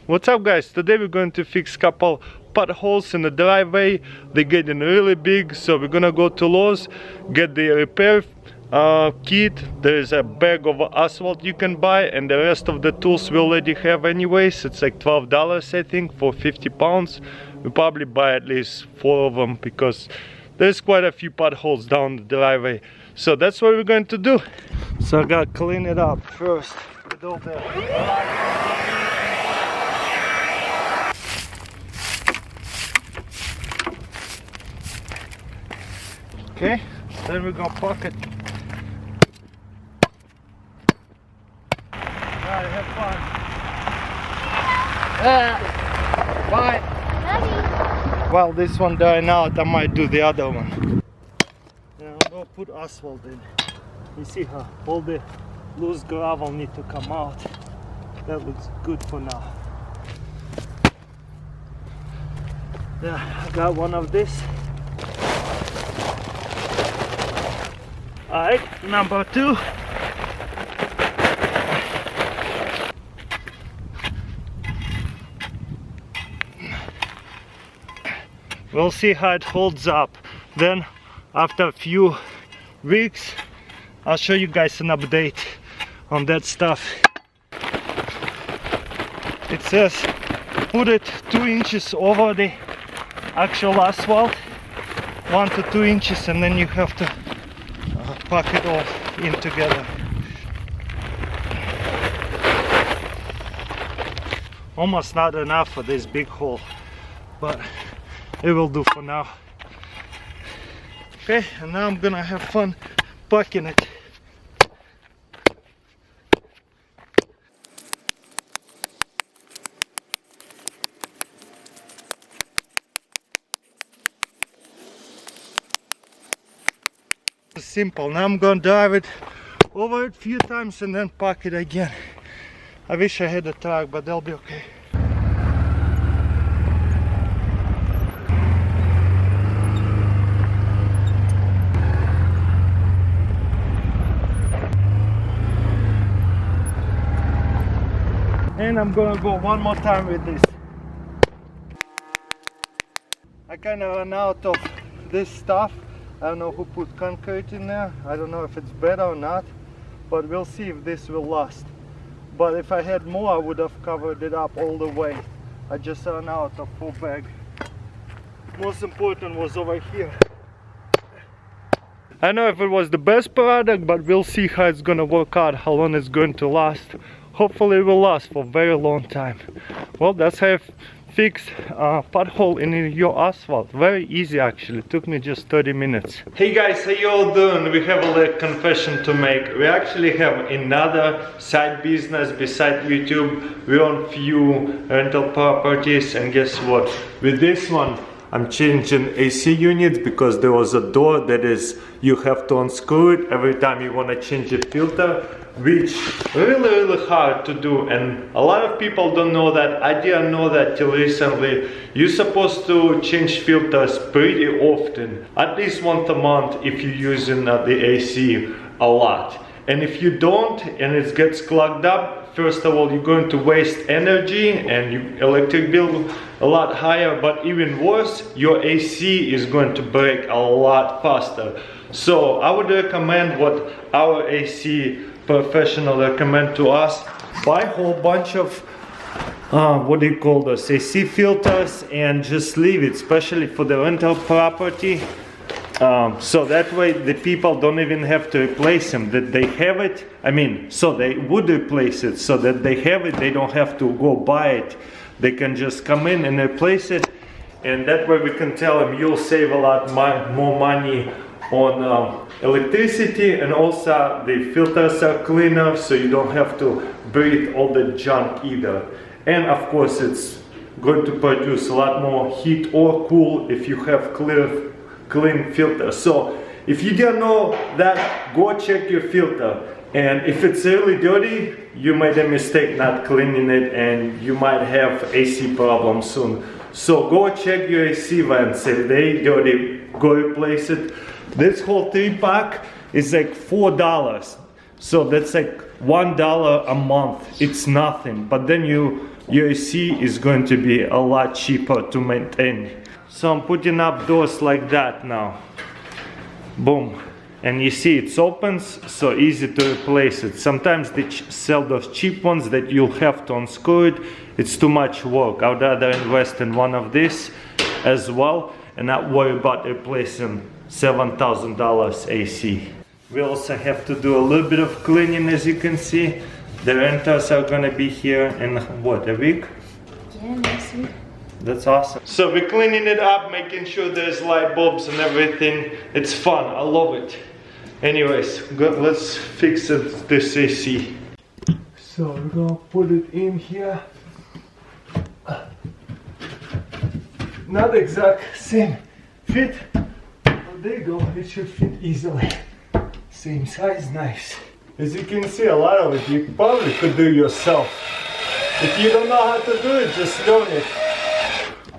What's up guys? Today we're going to fix couple potholes in the driveway. They're getting really big, so we're gonna go to Lowe's, get the repair kit. There's a bag of asphalt you can buy, and the rest of the tools we already have anyways. It's like $12 I think for 50 pounds. We'll probably buy at least 4 of them because there's quite a few potholes down the driveway. So that's what we're going to do. So I gotta clean it up first with all the okay, then we're gonna park it. Alright, have fun. Bye. Well, this one dying out, I might do the other one. Yeah, I'm gonna put asphalt in. You see how all the loose gravel need to come out. That looks good for now. Yeah, I got one of this. Alright, number 2. We'll see how it holds up. Then after a few weeks I'll show you guys an update on that stuff. It says put it 2 inches over the actual asphalt, 1 to 2 inches, and then you have to pack it all in together. Almost not enough for this big hole, but it will do for now. Okay, and now I'm gonna have fun packing it. It's simple. Now I'm gonna drive it over it a few times and then pack it again. I wish I had a truck, but they'll be okay. And I'm gonna go one more time with this. I kinda ran out of this stuff. I don't know who put concrete in there. I don't know if it's better or not, but we'll see if this will last. But if I had more, I would have covered it up all the way. I just ran out of full bag. Most important was over here. I don't know if it was the best product, but we'll see how it's gonna work out, how long it's going to last. Hopefully it will last for a very long time. Well, that's how I fixed a pothole in your asphalt. Very easy actually, it took me just 30 minutes. Hey guys, how you all doing? We have a little confession to make. We actually have another side business beside YouTube. We own few rental properties, and guess what? With this one I'm changing AC units because there was a door that is, you have to unscrew it every time you want to change a filter, which really hard to do, and a lot of people don't know that. I didn't know that till recently. You're supposed to change filters pretty often, at least once a month if you're using the AC a lot. And if you don't and it gets clogged up, first of all you're going to waste energy and your electric bill a lot higher, but even worse, your AC is going to break a lot faster. So I would recommend what our AC professional recommend to us: buy a whole bunch of what do you call those, AC filters, and just leave it, especially for the rental property. So that way the people don't even have to replace them, that they have it. I mean, so they would replace it, so that they have it, they don't have to go buy it. They can just come in and replace it, and that way we can tell them you'll save a lot more money on electricity, and also the filters are cleaner, so you don't have to breathe all the junk either. And of course it's going to produce a lot more heat or cool if you have clean filter. So if you didn't know that, go check your filter, and if it's really dirty, you made a mistake not cleaning it and you might have AC problems soon. So go check your AC vents. If they dirty, go replace it. This whole 3-pack is like $4. So that's like $1 a month. It's nothing. But then you your AC is going to be a lot cheaper to maintain. So I'm putting up doors like that now. Boom. And you see it opens, so easy to replace it. Sometimes they sell those cheap ones that you'll have to unscrew it. It's too much work. I would rather invest in one of these as well and not worry about replacing $7,000 AC. We also have to do a little bit of cleaning, as you can see. The renters are gonna be here in what, a week? Yeah, next week. That's awesome. So we're cleaning it up, making sure there's light bulbs and everything. It's fun, I love it. Anyways, let's fix this AC. So we're gonna put it in here. Not exact same fit. Oh, there you go, it should fit easily. Same size, nice. As you can see, a lot of it you probably could do yourself. If you don't know how to do it, just learn it.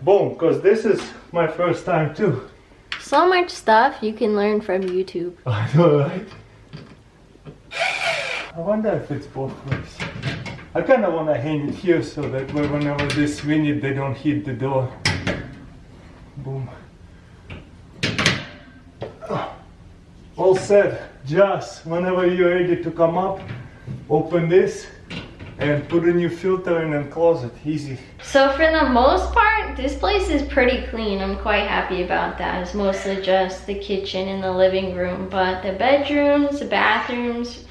Boom, because this is my first time too. So much stuff you can learn from YouTube. I know, right? I wonder if it's both ways. I kind of want to hang it here so that way whenever they swing it, they don't hit the door. Boom. All set. Just whenever you're ready to come up, open this and put a new filter in and close it. Easy. So for the most part, this place is pretty clean. I'm quite happy about that. It's mostly just the kitchen and the living room, but the bedrooms, the bathrooms,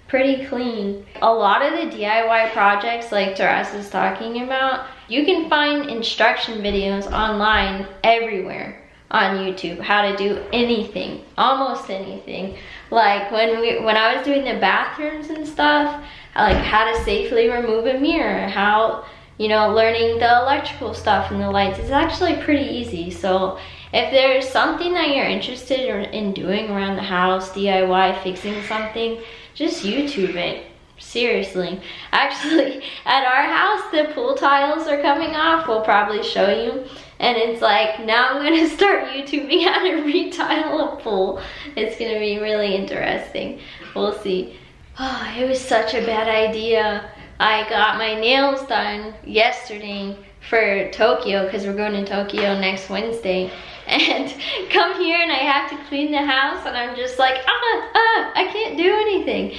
pretty clean. A lot of the DIY projects like Taras is talking about, you can find instruction videos online everywhere on YouTube, how to do anything, almost anything. Like when I was doing the bathrooms and stuff, like how to safely remove a mirror, how, you know, learning the electrical stuff and the lights is actually pretty easy. So if there's something that you're interested in doing around the house, DIY, fixing something, just YouTube it. Seriously. Actually, at our house, the pool tiles are coming off. We'll probably show you. And it's like, now I'm gonna start YouTubing how to retile a pool. It's gonna be really interesting. We'll see. Oh, it was such a bad idea. I got my nails done yesterday for Tokyo, because we're going to Tokyo next Wednesday. And come here and I have to clean the house and I'm just like, I can't do anything.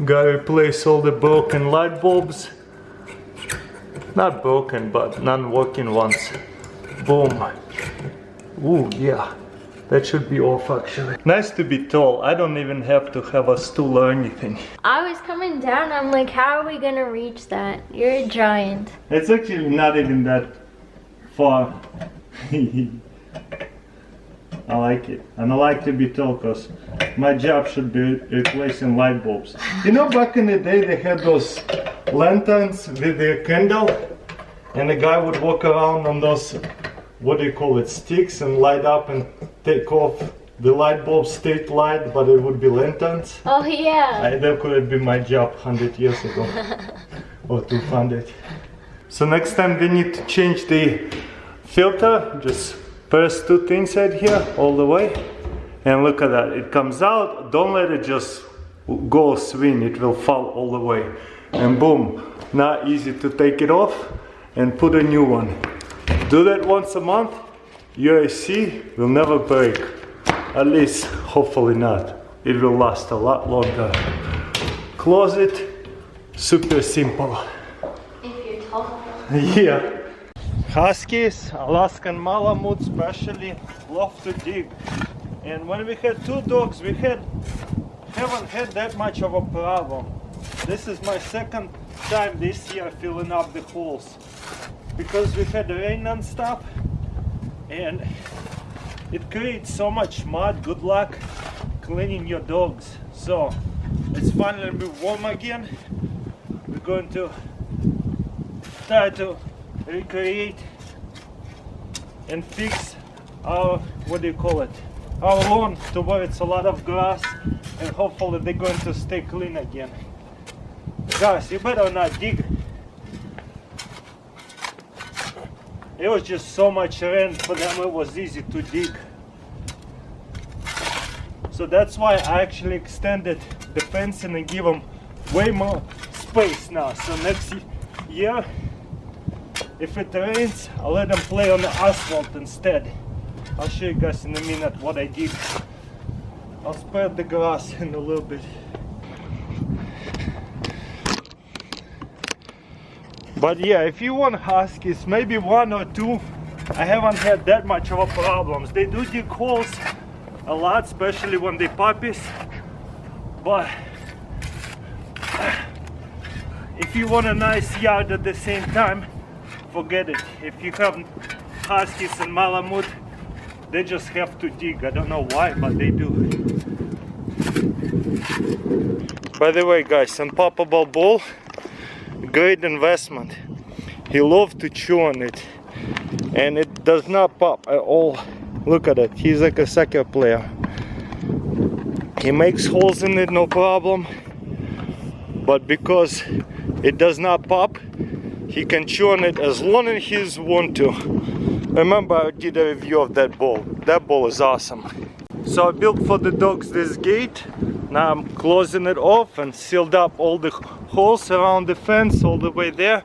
Gotta replace all the broken light bulbs. Not broken, but non-working ones. Boom. Ooh, yeah. That should be off actually. Nice to be tall. I don't even have to have a stool or anything. I was coming down, I'm like, how are we gonna reach that? You're a giant. It's actually not even that far. I like it. And I like to be tall because my job should be replacing light bulbs. You know, back in the day they had those lanterns with their candle and the guy would walk around on those, what do you call it, sticks, and light up and take off the light bulb, state light, but it would be lanterns. Oh yeah. That could have been my job 100 years ago. Or 200. So next time we need to change the filter. Just press two things right here all the way. And look at that, it comes out. Don't let it just go swing, it will fall all the way. And boom, now easy to take it off and put a new one. Do that once a month, your AC will never break. At least, hopefully not. It will last a lot longer. Close it, super simple. If you're tall. Yeah. Huskies, Alaskan Malamute especially, love to dig. And when we had two dogs, we haven't had that much of a problem. This is my second time this year filling up the holes. Because we had rain and stuff, and it creates so much mud. Good luck cleaning your dogs. So it's finally be warm again. We're going to try to recreate and fix our, what do you call it, our lawn to where it's a lot of grass, and hopefully they're going to stay clean again. Guys, you better not dig. It was just so much rain for them, it was easy to dig. So that's why I actually extended the fencing and give them way more space now. So next year if it rains, I'll let them play on the asphalt instead. I'll show you guys in a minute what I did. I'll spread the grass in a little bit. But yeah, if you want huskies, maybe one or two, I haven't had that much of a problems. They do dig holes a lot, especially when they puppies. But if you want a nice yard at the same time, forget it. If you have huskies and Malamute, they just have to dig. I don't know why, but they do. By the way, guys, unpoppable ball, great investment. He loves to chew on it, and it does not pop at all. Look at it, he's like a soccer player. He makes holes in it, no problem, but because it does not pop, he can chew on it as long as he wants to. Remember, I did a review of that ball. That ball is awesome. So I built for the dogs this gate. Now I'm closing it off and sealed up all the holes around the fence all the way there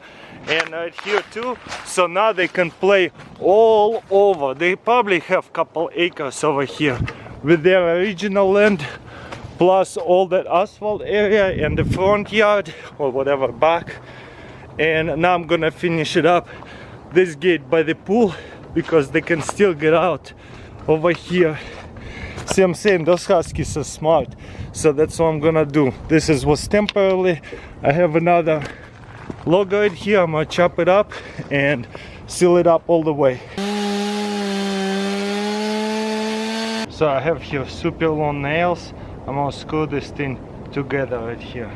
and right here too. So now they can play all over. They probably have a couple acres over here with their original land, plus all that asphalt area and the front yard or whatever back. And now I'm gonna finish it up, this gate by the pool, because they can still get out over here. See, I'm saying those huskies are smart, so that's what I'm gonna do. This was temporarily. I have another log right here. I'm gonna chop it up and seal it up all the way. So I have here super long nails. I'm gonna screw this thing together right here.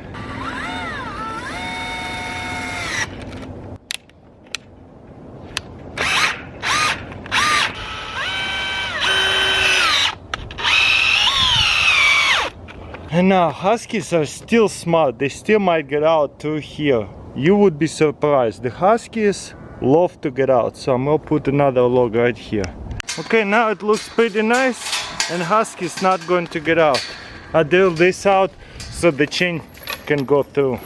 And now huskies are still smart. They still might get out through here. You would be surprised. The huskies love to get out. So I'm gonna put another log right here. Okay, now it looks pretty nice, and huskies not going to get out. I drilled this out so the chain can go through.